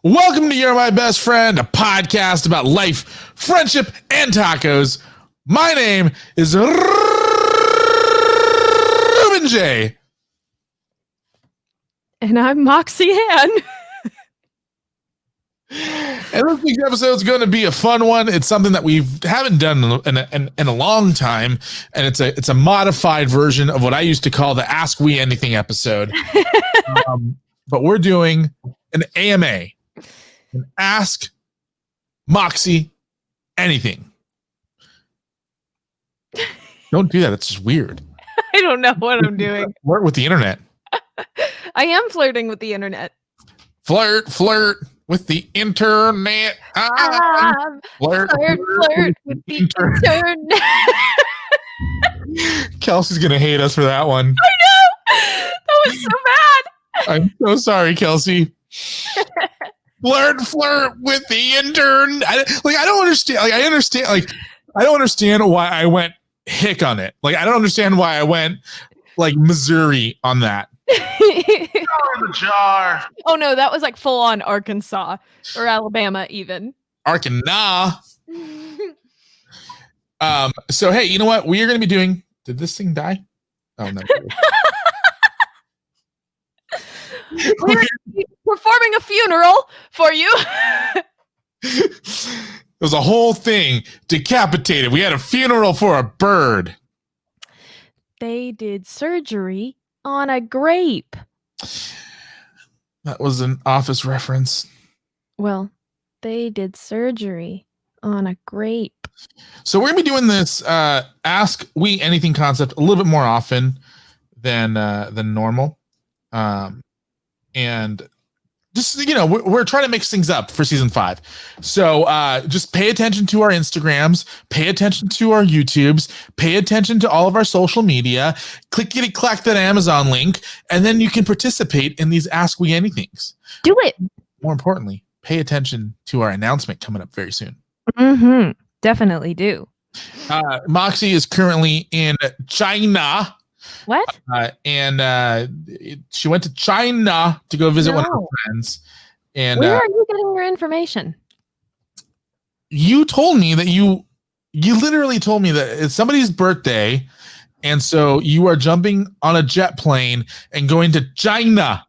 Welcome to You're My Best Friend, a podcast about life, friendship, and tacos. My name is Ruben Jay. And I'm Moxy Ann. And this week's episode is going to be a fun one. It's something that we haven't done in a long time, and it's a modified version of what I used to call the Ask We Anything episode. But we're doing an AMA, an Ask Moxy Anything. Don't do that. It's just weird. I don't know what I'm doing. Flirt with the internet. I am flirting with the internet. Flirt with the internet. Flirt with the internet. Kelsey's gonna hate us for that one. I know. That was so bad. I'm so sorry, Kelsey. Flirt with the internet. I don't understand. I don't understand why I went hick on it. I don't understand why I went Missouri on that. In the jar. Oh no, that was full on Arkansas or Alabama even. Arkansas. So hey, you know what? We are going to be doing. Did this thing die? Oh no. We're performing a funeral for you. It was a whole thing. Decapitated. We had a funeral for a bird. They did surgery on a grape. That was an Office reference. Well, they did surgery on a grape. So we're gonna be doing this Ask We Anything concept a little bit more often than normal, and just we're trying to mix things up for season 5. So just pay attention to our Instagrams, pay attention to our YouTubes, pay attention to all of our social media. Clickety clack that Amazon link, and then you can participate in these Ask We Anythings. Do it. More importantly, pay attention to our announcement coming up very soon. Mm-hmm. Definitely do. Moxy is currently in China. What? And she went to China to go visit one of her friends. And where are you getting your information? You told me that you literally told me that it's somebody's birthday, and so you are jumping on a jet plane and going to China.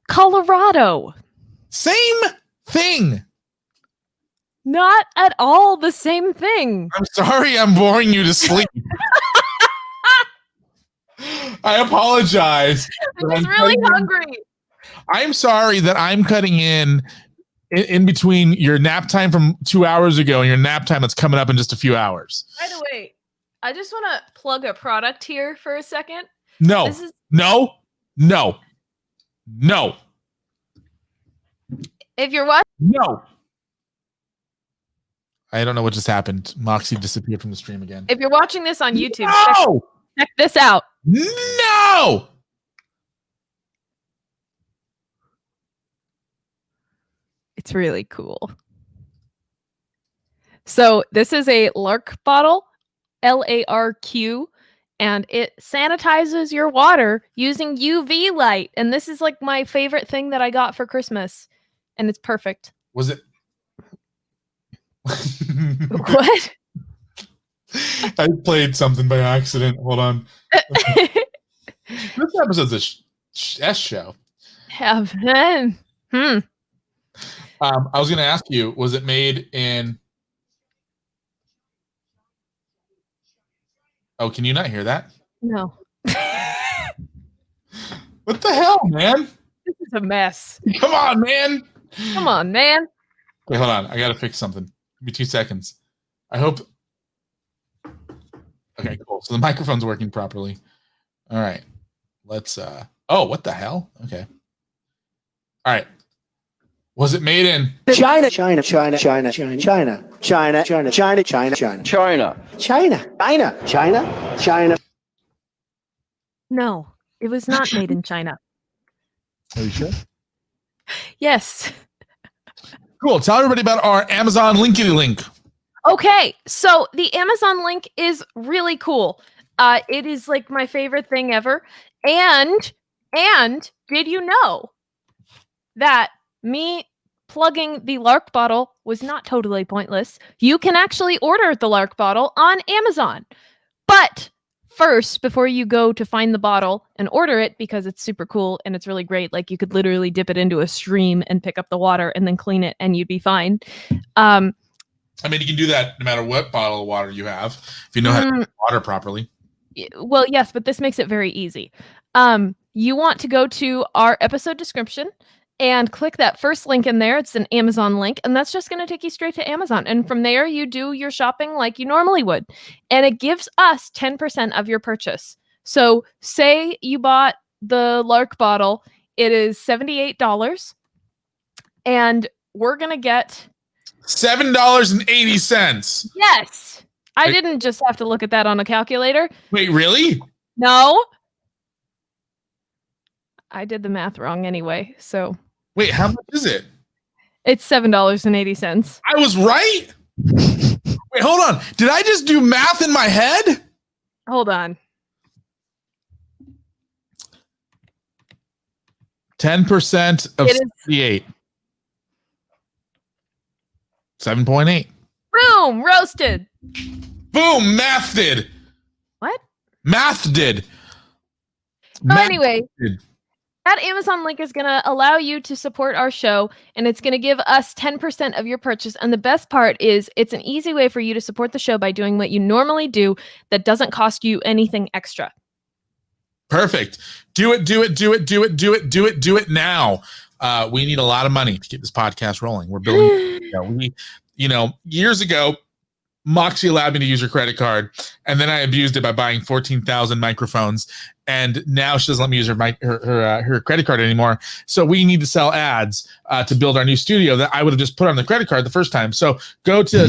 Colorado. Same thing. Not at all the same thing. I'm sorry I'm boring you to sleep. I apologize. I'm just really hungry. I'm sorry that I'm cutting in between your nap time from 2 hours ago and your nap time that's coming up in just a few hours. By the way, I just want to plug a product here for a second. No. No. If you're watching. No. I don't know what just happened. Moxy disappeared from the stream again. If you're watching this on YouTube, no! check this out. No! It's really cool. So this is a Lark bottle, LARQ, and it sanitizes your water using UV light. And this is my favorite thing that I got for Christmas. And it's perfect. Was it? What? I played something by accident. Hold on. This episode's a S show. Heaven. I was going to ask you, was it made in... Oh, can you not hear that? No. What the hell, man? This is a mess. Come on, man. Wait, hold on. I got to fix something. Give me 2 seconds. I hope... Okay, cool. So the microphone's working properly. All right. Let's... Oh, what the hell? Okay. All right. Was it made in China? No, it was not made in China. Are you sure? Yes. Cool. Tell everybody about our Amazon linkity link. Okay, so the Amazon link is really cool. It is my favorite thing ever. And did you know that me plugging the Lark bottle was not totally pointless. You can actually order the Lark bottle on Amazon. But first, before you go to find the bottle and order it, because it's super cool and it's really great, like you could literally dip it into a stream and pick up the water and then clean it and you'd be fine. I mean, you can do that no matter what bottle of water you have, if you know how to make water properly. Well, yes, but this makes it very easy. You want to go to our episode description and click that first link in there. It's an Amazon link, and that's just going to take you straight to Amazon. And from there, you do your shopping like you normally would. And it gives us 10% of your purchase. So say you bought the Lark bottle, it is $78, and we're going to get $7.80. Yes. I didn't just have to look at that on a calculator. Wait, really? No. I did the math wrong anyway, so. Wait, how much is it? It's $7.80. I was right? Wait, hold on. Did I just do math in my head? Hold on. 10% of 68. 7.8. Boom! Roasted. Boom! Math did. What? Math did. Anyway, that Amazon link is going to allow you to support our show, and it's going to give us 10% of your purchase. And the best part is it's an easy way for you to support the show by doing what you normally do that doesn't cost you anything extra. Perfect. Do it now. We need a lot of money to get this podcast rolling. We're building, years ago, Moxy allowed me to use her credit card, and then I abused it by buying 14,000 microphones. And now she doesn't let me use her credit card anymore. So we need to sell ads to build our new studio that I would have just put on the credit card the first time. So go to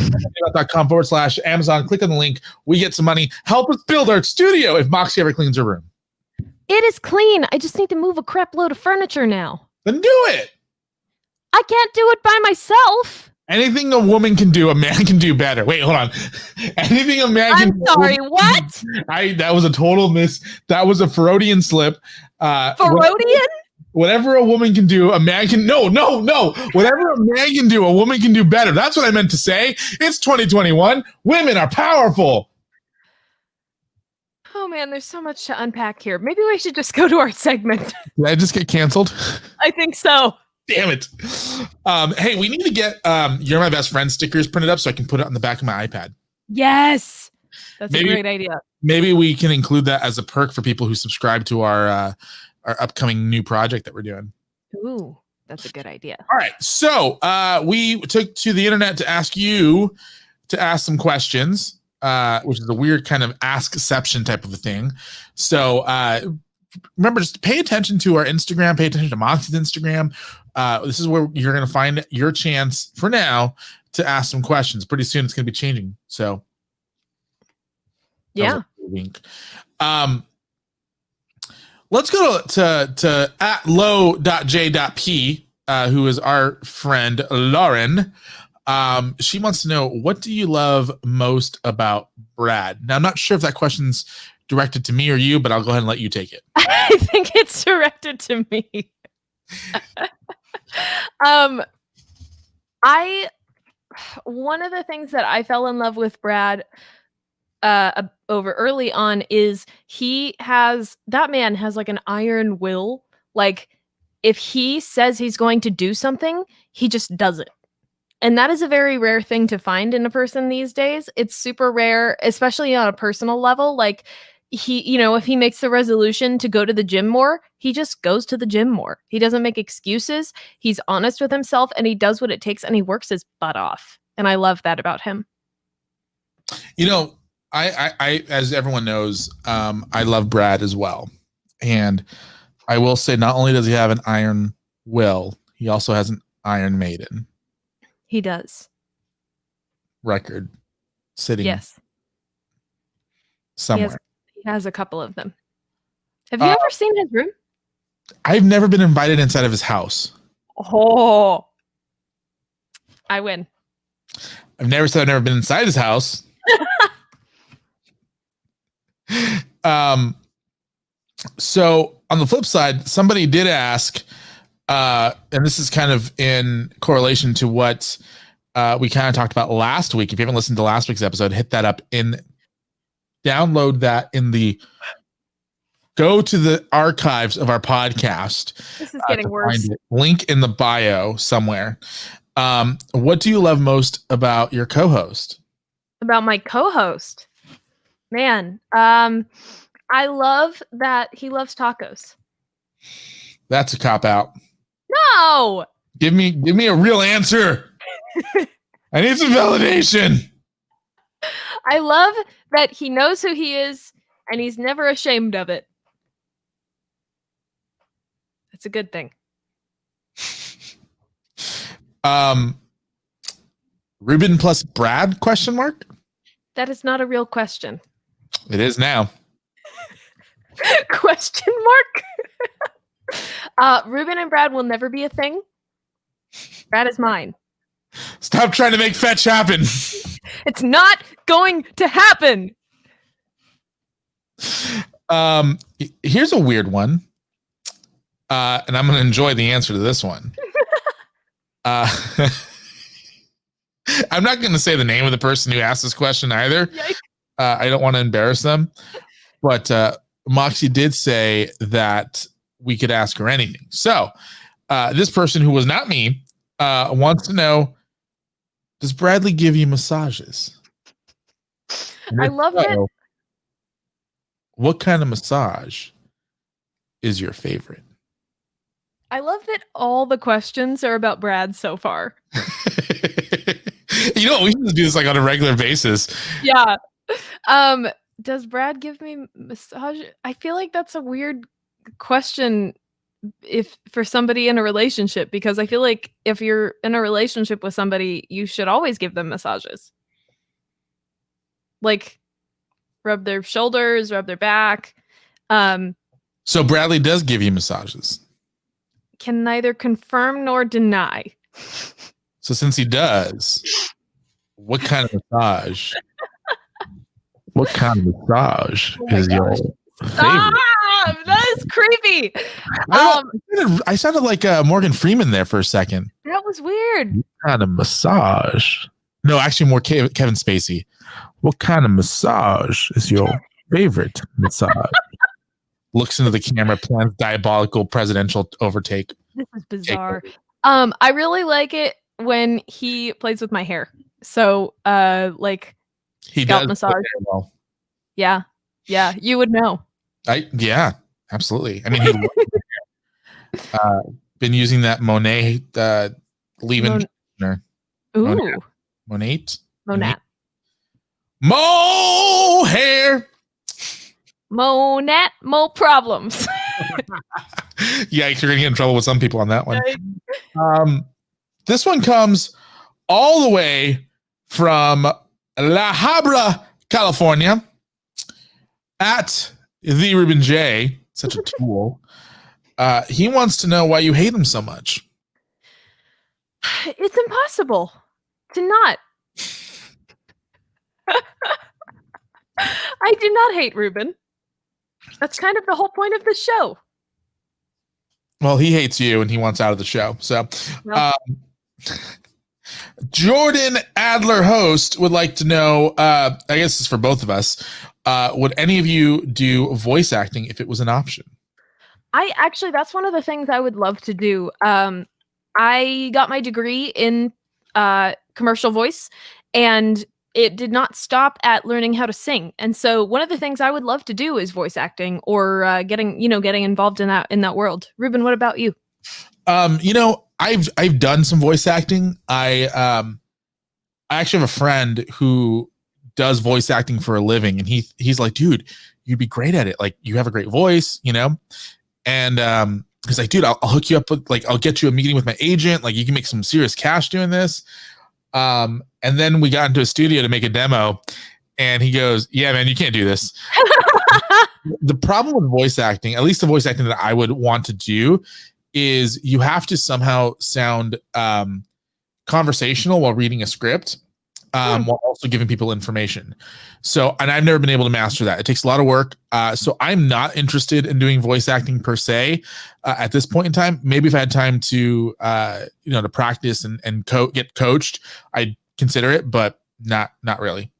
.com/Amazon, click on the link. We get some money. Help us build our studio if Moxy ever cleans her room. It is clean. I just need to move a crap load of furniture now. Then do it. I can't do it by myself. Anything a woman can do, a man can do better. Wait, hold on. Anything a man can do. I'm sorry, what? That was a total miss. That was a Freudian slip. Freudian? Whatever a woman can do, a man can. No. Whatever a man can do, a woman can do better. That's what I meant to say. It's 2021. Women are powerful. Oh man, there's so much to unpack here. Maybe we should just go to our segment. Did I just get canceled? I think so. Damn it. Hey, we need to get You're My Best Friend stickers printed up so I can put it on the back of my iPad. Yes. That's a great idea. Maybe we can include that as a perk for people who subscribe to our upcoming new project that we're doing. Ooh, that's a good idea. All right. So we took to the internet to ask you to ask some questions, which is a weird kind of askception type of a thing. So remember, just pay attention to our Instagram, pay attention to Moxy's Instagram. This is where you're going to find your chance for now to ask some questions. Pretty soon it's going to be changing. So yeah. Let's go to at low.j.p, who is our friend Lauren. She wants to know, what do you love most about Brad? Now, I'm not sure if that question's directed to me or you, but I'll go ahead and let you take it. I think it's directed to me. One of the things that I fell in love with Brad over early on is that man has like an iron will. Like if he says he's going to do something, he just does it. And that is a very rare thing to find in a person these days. It's super rare, especially on a personal level. Like if he makes the resolution to go to the gym more, he just goes to the gym more. He doesn't make excuses. He's honest with himself and he does what it takes and he works his butt off. And I love that about him. I as everyone knows, I love Brad as well. And I will say, not only does he have an iron will, he also has an Iron Maiden. He does. Record sitting. Yes. Somewhere. He has a couple of them. Have you ever seen his room? I've never been invited inside of his house. Oh, I win. I've never been inside his house. So on the flip side, somebody did ask, And this is kind of in correlation to what we kind of talked about last week. If you haven't listened to last week's episode, hit that up download that go to the archives of our podcast. This is getting worse. Link in the bio somewhere. What do you love most about your co-host? About my co-host? Man, I love that he loves tacos. That's a cop-out. No! Give me a real answer. I need some validation. I love that he knows who he is and he's never ashamed of it. It's a good thing. Ruben plus Brad ? That is not a real question. It is now. Question mark? Ruben and Brad will never be a thing. Brad is mine. Stop trying to make fetch happen. It's not going to happen. Here's a weird one. And I'm going to enjoy the answer to this one. I'm not going to say the name of the person who asked this question either. I don't want to embarrass them. But Moxy did say that we could ask her anything. So this person, who was not me, wants to know, does Bradley give you massages? I love it. What kind of massage is your favorite? I love that all the questions are about Brad so far. You know, we should do this like on a regular basis. Yeah. Does Brad give me massage? I feel like that's a weird question if for somebody in a relationship, because I feel like if you're in a relationship with somebody, you should always give them massages. Like rub their shoulders, rub their back. So Bradley does give you massages. Can neither confirm nor deny. So since he does, what kind of massage? What kind of massage is your favorite? That is creepy. I sounded like Morgan Freeman there for a second. That was weird. What kind of massage? No, actually more Kevin Spacey. What kind of massage is your favorite massage? Looks into the camera, plans diabolical presidential overtake. This is bizarre. I really like it when he plays with my hair. So, like, he scalp does massage. Well. Yeah, you would know. Yeah, absolutely. I mean, he been using that Monet leave-in conditioner. Ooh, Monat. Mohair. Monat, mo problems. Yeah, you're gonna get in trouble with some people on that one. This one comes all the way from La Habra, California, at the Ruben Jay. Such a tool. He wants to know why you hate him so much. It's impossible to not. I do not hate Ruben. That's kind of the whole point of the show. Well, he hates you and he wants out of the show. So, Jordan Adler, host, would like to know, I guess it's for both of us, would any of you do voice acting if it was an option? That's one of the things I would love to do. I got my degree in commercial voice, and it did not stop at learning how to sing. And so one of the things I would love to do is voice acting, or getting involved in that world. Ruben, what about you? I've done some voice acting. I actually have a friend who does voice acting for a living, and he's like, dude, you'd be great at it. Like, you have a great voice, and he's like, dude, I'll hook you up with, like, I'll get you a meeting with my agent. Like, you can make some serious cash doing this. And then we got into a studio to make a demo, and he goes, yeah, man, you can't do this. The problem with voice acting, at least the voice acting that I would want to do, is you have to somehow sound conversational while reading a script. while also giving people information. So, and I've never been able to master that. It takes a lot of work. So I'm not interested in doing voice acting per se at this point in time. Maybe if I had time to, to practice and get coached, I'd consider it, but not really.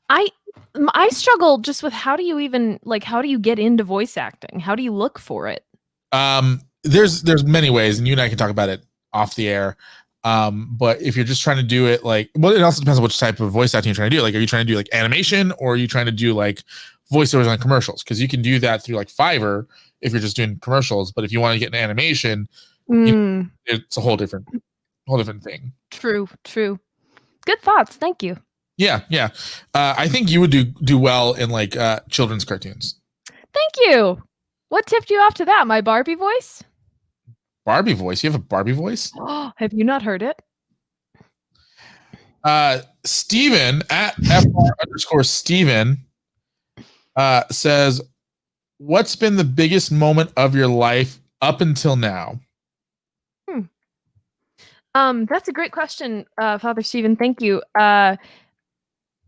I struggle just with how do you get into voice acting? How do you look for it? There's many ways, and you and I can talk about it off the air. But if you're just trying to do it it also depends on which type of voice acting you're trying to do. Like, are you trying to do like animation, or are you trying to do like voiceovers on commercials? Because you can do that through like Fiverr if you're just doing commercials. But if you want to get an animation, it's a whole different thing. True. Good thoughts. Thank you. Yeah. I think you would do well in like children's cartoons. Thank you. What tipped you off to that? My Barbie voice? Barbie voice? You have a Barbie voice? Have you not heard it? Steven at FR_Steven says, what's been the biggest moment of your life up until now? That's a great question, Father Steven. Thank you.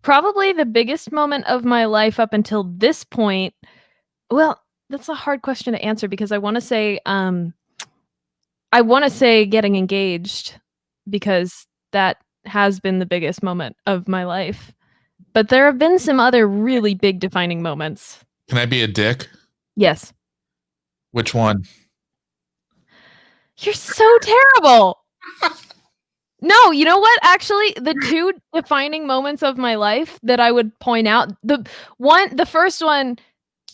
Probably the biggest moment of my life up until this point. Well, that's a hard question to answer because I want to say getting engaged, because that has been the biggest moment of my life. But there have been some other really big defining moments. Can I be a dick? Yes. Which one? You're so terrible. No, you know what? Actually, the two defining moments of my life that I would point out, the first one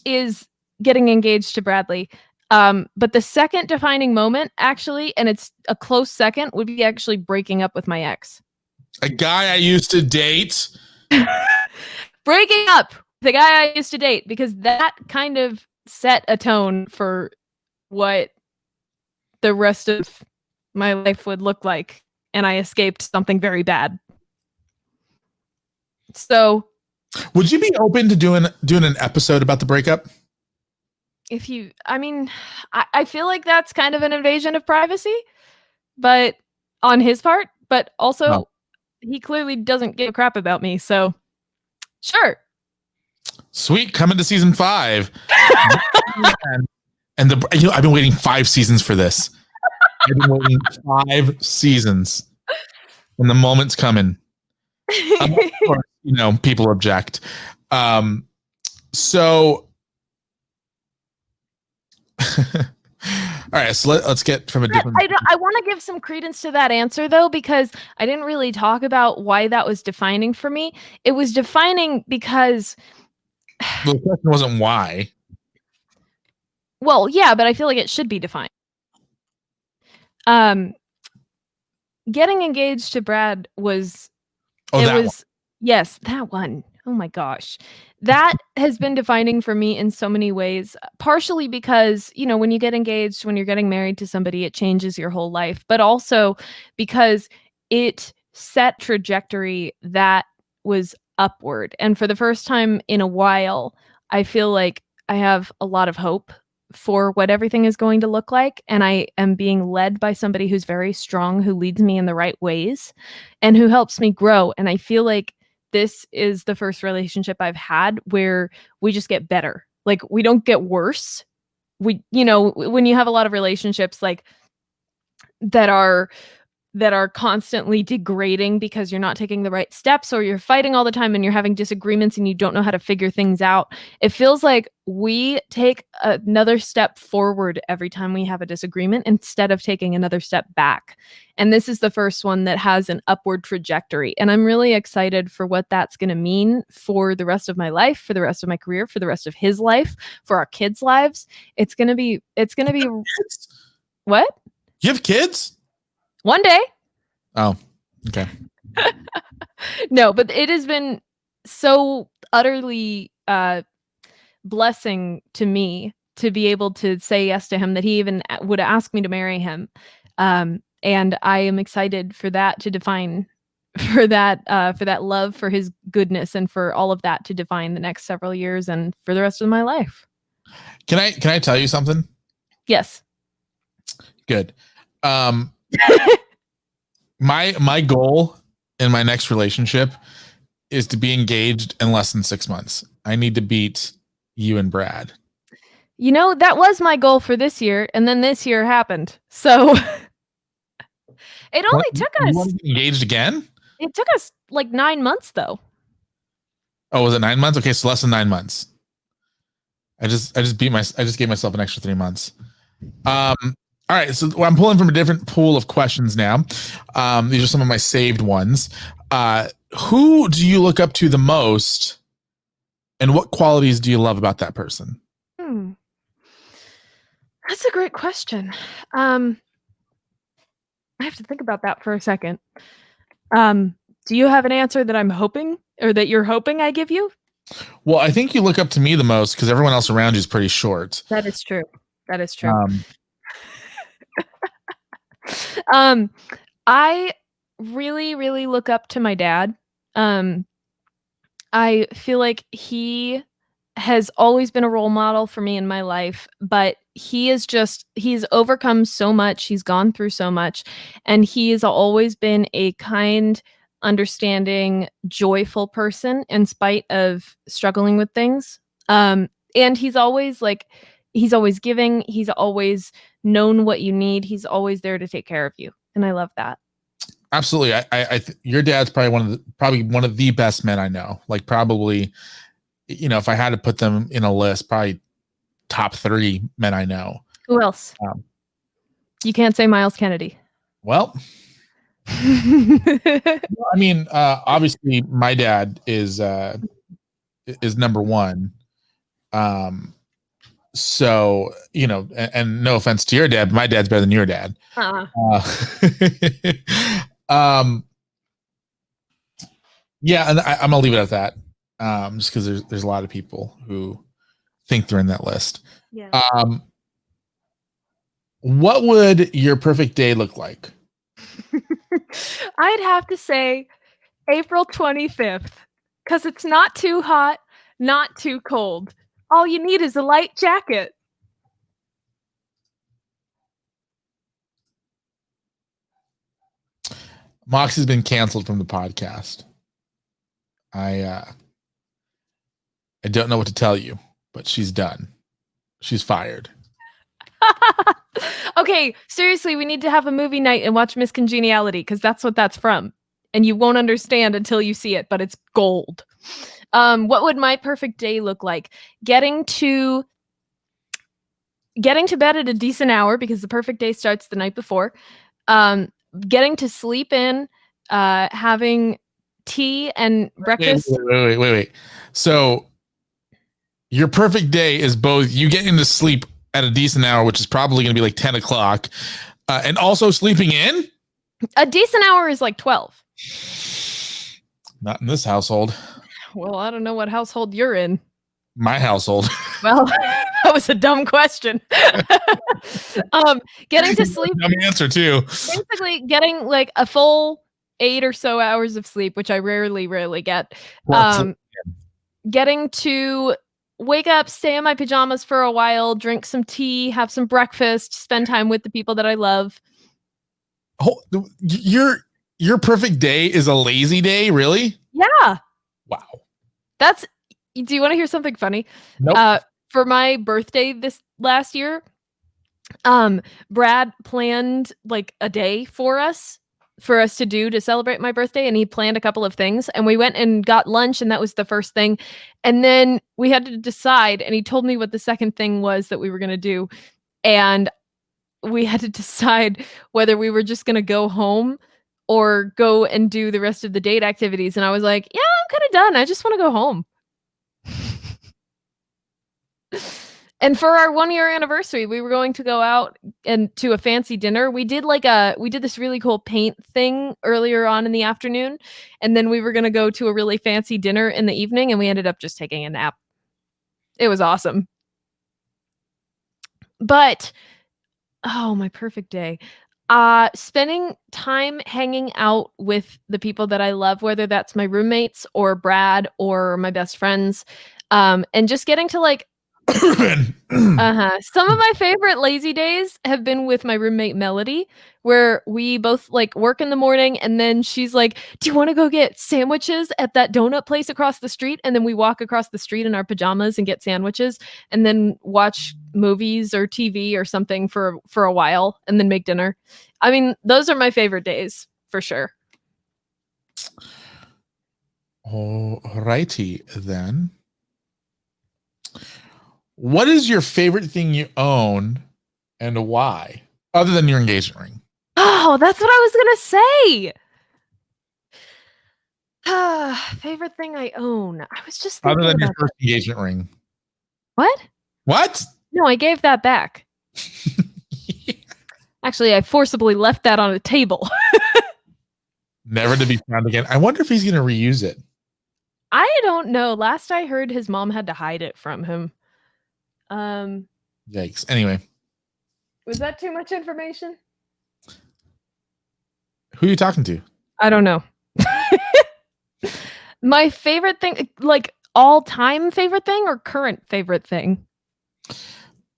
is getting engaged to Bradley. But the second defining moment, actually, and it's a close second, would be actually breaking up with my ex. A guy I used to date. Breaking up with the guy I used to date, because that kind of set a tone for what the rest of my life would look like. And I escaped something very bad. So, would you be open to doing an episode about the breakup? I feel like that's kind of an invasion of privacy, but on his part, but also he clearly doesn't give a crap about me. So, sure. Sweet, coming to season 5. And I've been waiting 5 seasons for this. I've been waiting 5 seasons, and the moment's coming. Of course, people object. So, all right. So let's get from a different. I want to give some credence to that answer, though, because I didn't really talk about why that was defining for me. It was defining because the question wasn't why. Well, yeah, but I feel like it should be defined. Getting engaged to Brad was. Yes, that one. Oh my gosh. That has been defining for me in so many ways, partially because, when you get engaged, when you're getting married to somebody, it changes your whole life, but also because it set trajectory that was upward. And for the first time in a while, I feel like I have a lot of hope for what everything is going to look like. And I am being led by somebody who's very strong, who leads me in the right ways and who helps me grow. And I feel like this is the first relationship I've had where we just get better. Like, we don't get worse. When you have a lot of relationships like that are constantly degrading because you're not taking the right steps, or you're fighting all the time and you're having disagreements and you don't know how to figure things out. It feels like we take another step forward every time we have a disagreement instead of taking another step back. And this is the first one that has an upward trajectory. And I'm really excited for what that's going to mean for the rest of my life, for the rest of my career, for the rest of his life, for our kids' lives. It's going to be What? You have kids? One day. Oh, okay. No, but it has been so utterly blessing to me to be able to say yes to him, that he even would ask me to marry him. And I am excited for that to define, for that love, for his goodness, and for all of that to define the next several years and for the rest of my life. Can I tell you something? Yes. Good. My goal in my next relationship is to be engaged in less than 6 months. I need to beat you and Brad. You know, that was my goal for this year, and then this year happened. So it only took You us. want to get engaged again? It took us like 9 months, though. Oh, was it 9 months? Okay, so less than 9 months. I just gave myself an extra 3 months. All right, so I'm pulling from a different pool of questions now. These are some of my saved ones. Who do you look up to the most, and what qualities do you love about that person? That's a great question. I have to think about that for a second. Do you have an answer that I'm hoping, or that you're hoping I give you? Well, I think you look up to me the most because everyone else around you is pretty short. That is true. That is true. I really, really look up to my dad. I feel like he has always been a role model for me in my life, but he's overcome so much. He's gone through so much, and he has always been a kind, understanding, joyful person in spite of struggling with things. And he's always giving. He's always known what you need. He's always there to take care of you. And I love that. Absolutely. Your dad's probably one of the best men I know. Like, probably, if I had to put them in a list, probably top 3 men I know. Who else? You can't say Miles Kennedy. Well, I mean, obviously my dad is number 1. So, and no offense to your dad, but my dad's better than your dad. Yeah, and I'm gonna leave it at that. Just because there's a lot of people who think they're in that list. Yeah. What would your perfect day look like? I'd have to say April 25th, because it's not too hot, not too cold. All you need is a light jacket. Moxy's been canceled from the podcast. I don't know what to tell you, but she's done. She's fired. Okay, seriously, we need to have a movie night and watch Miss Congeniality, because that's what that's from. And you won't understand until you see it, but it's gold. What would my perfect day look like? Getting to bed at a decent hour, because the perfect day starts the night before. Getting to sleep in, having tea and breakfast. Wait. So your perfect day is both you getting to sleep at a decent hour, which is probably going to be like 10 o'clock, and also sleeping in? A decent hour is like 12. Not in this household. Well, I don't know what household you're in. My household. Well, that was a dumb question. Getting to sleep. Dumb answer too. Basically, getting like a full 8 or so hours of sleep, which I rarely get. Getting to wake up, stay in my pajamas for a while, drink some tea, have some breakfast, spend time with the people that I love. Oh, your perfect day is a lazy day, really? Yeah. Wow. Do you want to hear something funny? Nope. For my birthday this last year, Brad planned like a day for us to do to celebrate my birthday, and he planned a couple of things, and we went and got lunch, and that was the first thing. And then we had to decide, and he told me what the second thing was that we were going to do, and we had to decide whether we were just going to go home or go and do the rest of the date activities. And I was like, yeah, I'm kind of done. I just want to go home. And for our 1-year anniversary, we were going to go out and to a fancy dinner. We did this really cool paint thing earlier on in the afternoon, and then we were going to go to a really fancy dinner in the evening, and we ended up just taking a nap. It was awesome. But my perfect day. Spending time hanging out with the people that I love, whether that's my roommates or Brad or my best friends, and just getting to like Ruben. Some of my favorite lazy days have been with my roommate Melody, where we both like work in the morning and then she's like, "Do you want to go get sandwiches at that donut place across the street?" And then we walk across the street in our pajamas and get sandwiches and then watch movies or TV or something for a while and then make dinner. I mean, those are my favorite days for sure. Alrighty then. What is your favorite thing you own and why? Other than your engagement ring. Oh, that's what I was gonna say. Favorite thing I own. I was just thinking Other than your about first engagement ring. What? What? No, I gave that back. Actually, I forcibly left that on a table. Never to be found again. I wonder if he's going to reuse it. I don't know. Last I heard, his mom had to hide it from him. Yikes. Anyway. Was that too much information? Who are you talking to? I don't know. My favorite thing, like all-time favorite thing or current favorite thing?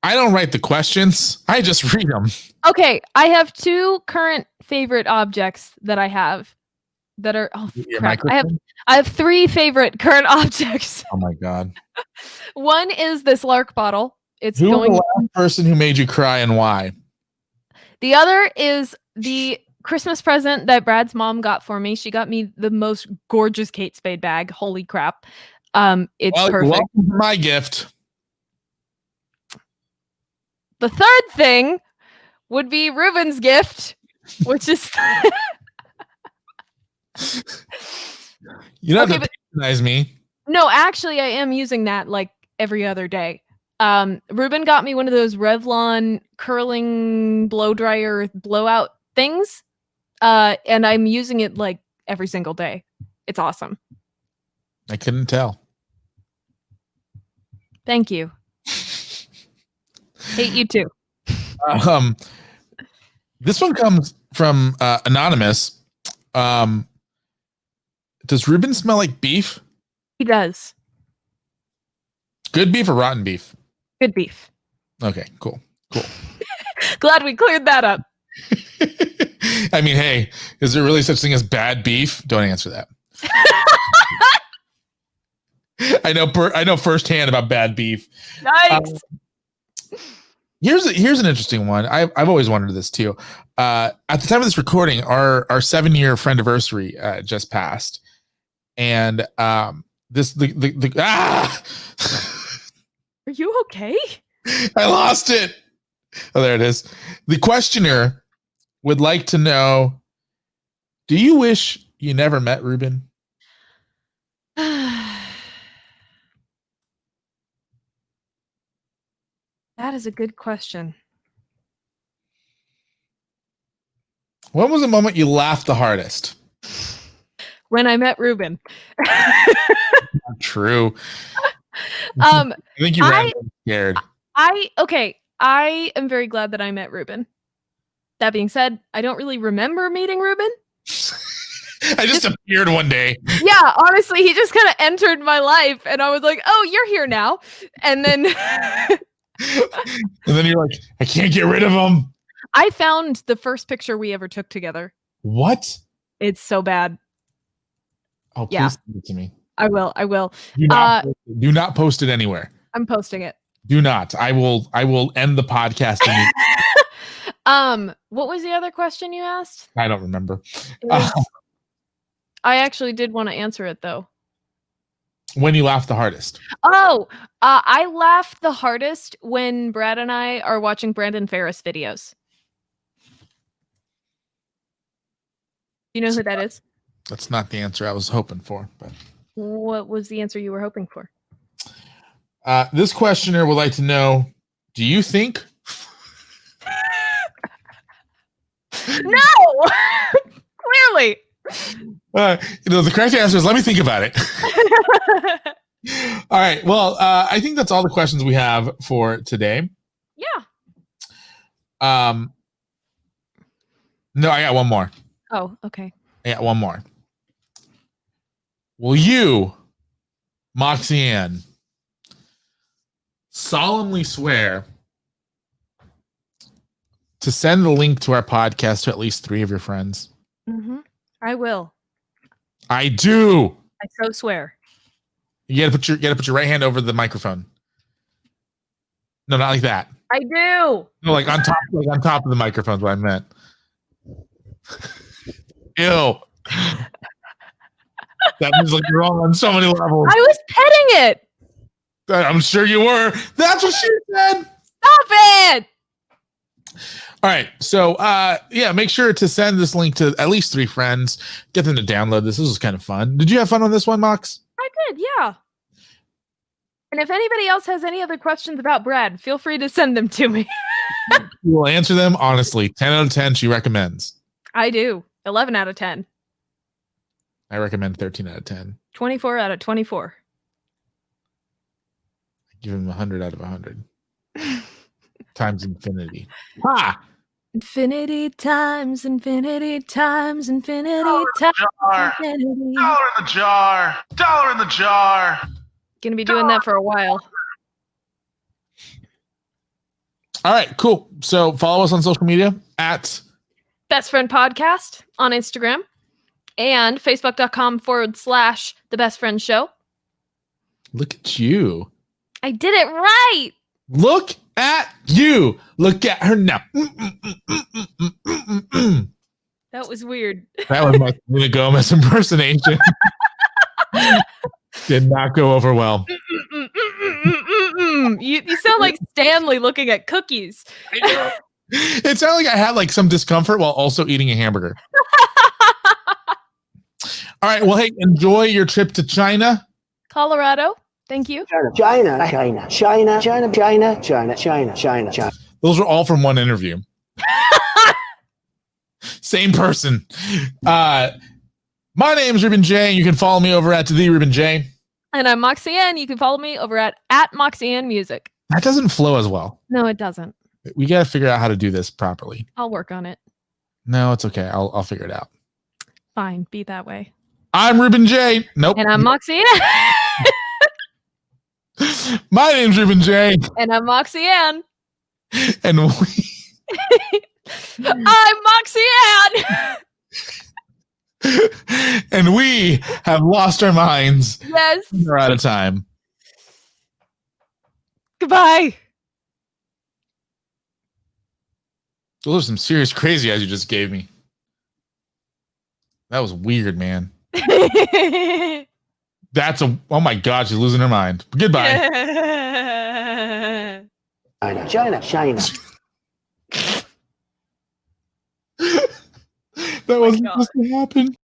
I don't write the questions. I just read them. Okay, I have two current favorite objects that I have that are crap. I have three favorite current objects. Oh my god. One is this Lark bottle. It's Who going was the last person who made you cry and why? The other is the Christmas present that Brad's mom got for me. She got me the most gorgeous Kate Spade bag. Holy crap. It's perfect. Welcome to my gift. The third thing would be Ruben's gift, which is You don't have to patronize me. No, actually I am using that like every other day. Ruben got me one of those Revlon curling blow dryer blowout things. And I'm using it like every single day. It's awesome. I couldn't tell. Thank you. Hate you too. This one comes from Anonymous. Does Ruben smell like beef? He does. Good beef or rotten beef? Good beef. Okay, cool. Glad we cleared that up. I mean, hey, is there really such thing as bad beef? Don't answer that. I know firsthand about bad beef. Nice. Here's an interesting one. I've always wondered this too. At the time of this recording, our 7-year friendiversary just passed, and this the Are you okay? I lost it. Oh, there it is. The questioner would like to know: do you wish you never met Ruben? That is a good question. When was the moment you laughed the hardest? When I met Ruben. Not true. I think you ran scared. I am very glad that I met Ruben. That being said, I don't really remember meeting Ruben. I just appeared one day. Yeah, honestly, he just kind of entered my life and I was like, "Oh, you're here now." And then and then you're like, I can't get rid of him. I found the first picture we ever took together. What? It's so bad. Oh, please send it to me. I will. Do not post it anywhere. I'm posting it. Do not. I will end the podcast. What was the other question you asked? I don't remember. I actually did want to answer it though. When you laugh the hardest? I laugh the hardest when Brad and I are watching Brandon Ferris videos. You know who that is? That's not the answer I was hoping for. But what was the answer you were hoping for? This questioner would like to know: do you think? No, clearly. The correct answer is let me think about it. All right. Well, I think that's all the questions we have for today. Yeah. No, I got one more. Oh, okay. I got one more. Will you, Moxy Ann, solemnly swear to send the link to our podcast to at least 3 of your friends? I will. I do. I so swear. You gotta put your right hand over the microphone. No, not like that. I do. No, like on top of the microphone is what I meant. Ew. That was like wrong on so many levels. I was petting it. I'm sure you were. That's what she said. Stop it. All right. So yeah, make sure to send this link to at least 3 friends. Get them to download this. This was kind of fun. Did you have fun on this one, Mox? I did, yeah. And if anybody else has any other questions about Brad, feel free to send them to me. We will answer them honestly. 10 out of 10 she recommends. I do. 11 out of 10. I recommend 13 out of 10. 24 out of 24. Give him 100 out of 100. Times infinity. Ha! Infinity times, infinity times, infinity times, infinity. Dollar in the jar. Dollar in the jar. Gonna be doing that for a while. All right, cool. So follow us on social media at Best Friend Podcast on Instagram and Facebook.com/The Best Friend Show. Look at you. I did it right. Look at you. Look at her now. That was weird. That was my Selena Gomez impersonation. Did not go over well. You sound like Stanley looking at cookies. It sounded like I had like some discomfort while also eating a hamburger. All right. Well, hey, enjoy your trip to China. Colorado. Thank you. China. Those were all from one interview. Same person. My name is Ruben Jay. You can follow me over at the Ruben Jay. And I'm Moxy Ann. You can follow me over at Moxy Ann Music. That doesn't flow as well. No, it doesn't. We got to figure out how to do this properly. I'll work on it. No, it's okay. I'll figure it out. Fine. Be that way. I'm Ruben Jay. Nope. And I'm Moxy Ann. My name's Ruben Jay. And I'm Moxy Ann. And I'm Moxy Ann. and we have lost our minds. Yes. We're out of time. Goodbye. Those are some serious crazy eyes you just gave me. That was weird, man. That's oh my God, she's losing her mind. Goodbye. China. That wasn't supposed to happen.